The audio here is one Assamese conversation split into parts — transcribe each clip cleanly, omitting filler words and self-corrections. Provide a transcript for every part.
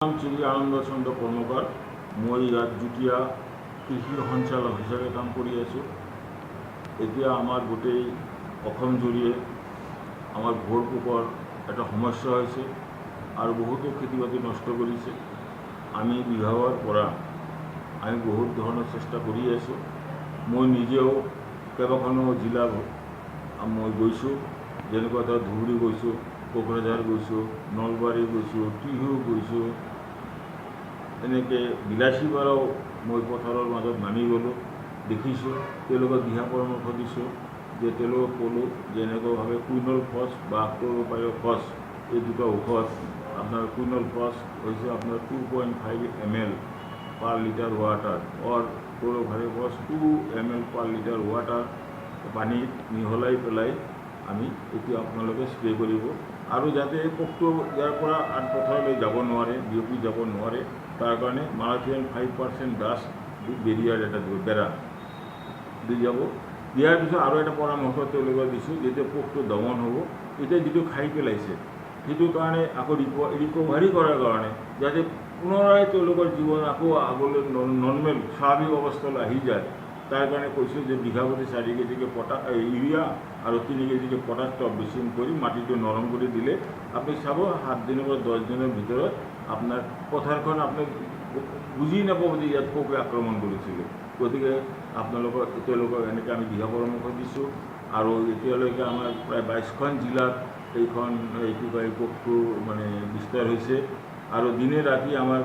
নাম শ্ৰী আনন্দ চন্দ্ৰ কৰ্মকাৰ। মই ইয়াত যুটীয়া কৃষি সঞ্চালক হিচাপে কাম কৰি আছোঁ। এতিয়া আমাৰ গোটেই অসম জুৰিয়ে আমাৰ ঘোৰ পোকৰ এটা সমস্যা হৈছে আৰু বহুতো খেতি বাতি নষ্ট কৰিছে। আমি বিভাগৰ পৰা আমি বহুত ধৰণৰ চেষ্টা কৰি আছোঁ। মই নিজেও কেইবাখনো জিলা মই গৈছোঁ, যেনেকুৱা ধৰক ধুবুৰী গৈছোঁ, কোকৰাঝাৰ গৈছোঁ, নলবাৰী গৈছোঁ, টিহু গৈছোঁ, এনেকৈ বিলাসীপাৰাও মই পথাৰৰ মাজত নামি গ'লোঁ, দেখিছোঁ। তেওঁলোকক দিহা পৰামৰ্শ দিছোঁ যে তেওঁলোকক ক'লোঁ যে এনেকুৱাভাৱে কুইনল ফছ বা ক্ল'ৰ'পাইৰিফছ এই দুটা ঔষধ আপোনাৰ কুইনল ফছ হৈছে আপোনাৰ 2.5 ml পাৰ লিটাৰ ৱাটাৰ অৰ ক্ল'ৰ'পাইৰিফছ 2 ml পাৰ লিটাৰ ৱাটাৰ পানীত মিহলাই পেলাই আমি এতিয়া আপোনালোকে স্প্ৰে কৰিব আৰু যাতে পোকটো ইয়াৰ পৰা আন পথাৰলৈ যাব নোৱাৰে, বিয়পি যাব নোৱাৰে, তাৰ কাৰণে মালাথিয়ন 5% ডাষ্ট বেৰিয়াৰ এটা বেৰা দি যাব। দিয়াৰ পিছত আৰু এটা পৰামৰ্শ তেওঁলোকক দিছোঁ, যেতিয়া পোকটো দমন হ'ব, এতিয়া যিটো খাই পেলাইছে সেইটো কাৰণে আকৌ ৰিকভাৰী কৰাৰ কাৰণে যাতে পুনৰাই তেওঁলোকৰ জীৱন আকৌ আগলৈ নৰ্মেল স্বাভাৱিক অৱস্থালৈ আহি যায়, তাৰ কাৰণে কৈছোঁ যে বিঘা প্ৰতি 4 কেজিকৈ ইউৰিয়া আৰু 3 কেজিকৈ পটাছ টপ বেচিন কৰি মাটিটো নৰম কৰি দিলে আপুনি চাব 7 দিনৰ পৰা 10 দিনৰ ভিতৰত আপোনাৰ পথাৰখন আপুনি বুজি নাপাব যে ইয়াত পোকে আক্ৰমণ কৰিছিলে। গতিকে তেওঁলোকক এনেকৈ আমি দিহা পৰামৰ্শ দিছোঁ আৰু এতিয়ালৈকে আমাৰ প্ৰায় 22খন জিলাত এই পোকটো মানে বিস্তাৰ হৈছে আৰু দিনে ৰাতি আমাৰ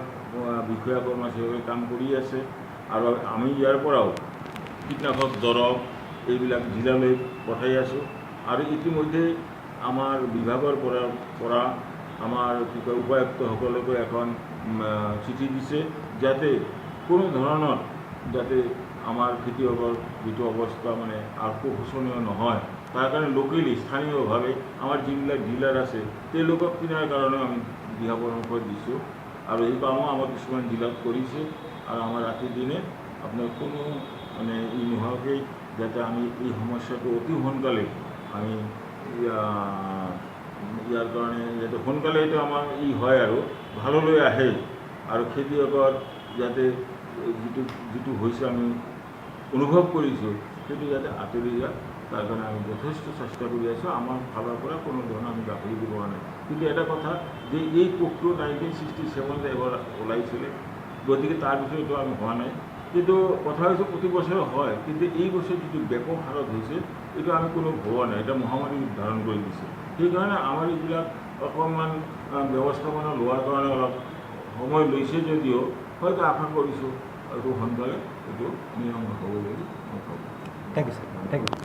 বিষয়া কৰ্মচাৰীসকলে কাম কৰি আছে আৰু আমি ইয়াৰ পৰাও কীটনাশক দৰৱ এইবিলাক জিলালৈ পঠাই আছোঁ আৰু ইতিমধ্যে আমাৰ বিভাগৰ পৰা আমাৰ উপায়ুক্তসকলকো এখন চিঠি দিছে যাতে কোনো ধৰণৰ যাতে আমাৰ খেতিয়কৰ যিটো অৱস্থা মানে আকৌ শোচনীয় নহয়, তাৰ কাৰণে লোকেলি স্থানীয়ভাৱে আমাৰ যিবিলাক ডিলাৰ আছে তেওঁলোকক কিনাৰ কাৰণেও আমি দিহা পৰামৰ্শ দিছোঁ আৰু এই কামো আমাৰ কিছুমান জিলাত কৰিছে আৰু আমাৰ ৰাতিৰ দিনে আপোনাৰ কোনো মানে নোহোৱাকৈ যাতে আমি এই সমস্যাটো অতি সোনকালে আমি ইয়াৰ কাৰণে যাতে সোনকালে এইটো আমাৰ হয় আৰু ভাললৈ আহে আৰু খেতিয়কৰ যাতে যিটো হৈছে আমি অনুভৱ কৰিছোঁ সেইটো যাতে আঁতৰি যায়, তাৰ কাৰণে আমি যথেষ্ট চেষ্টা কৰি আছোঁ। আমাৰ ফালৰ পৰা কোনো ধৰণৰ আমি গাফিলতি কৰা নাই। কিন্তু এটা কথা যে এই পোকটো 1967 এবাৰ ওলাইছিলে, গতিকে তাৰ বিষয়েতো আমি হোৱা নাই। কিন্তু কথা হৈছে প্ৰতি বছৰে হয়, কিন্তু এই বছৰ যিটো ব্যাপক হাৰত হৈছে এইটো আমি কোনো ভবা নাই, এটা মহামাৰী ধাৰণ কৰি দিছে। সেইকাৰণে আমাৰ এইবিলাক অকণমান ব্যৱস্থাপনা লোৱাৰ কাৰণে অলপ সময় লৈছে যদিও হয়তো আশা কৰিছোঁ আৰু সোনকালে এইটো নিয়ম হ'ব বুলি মই ভাবোঁ। Thank you, sir. Thank you.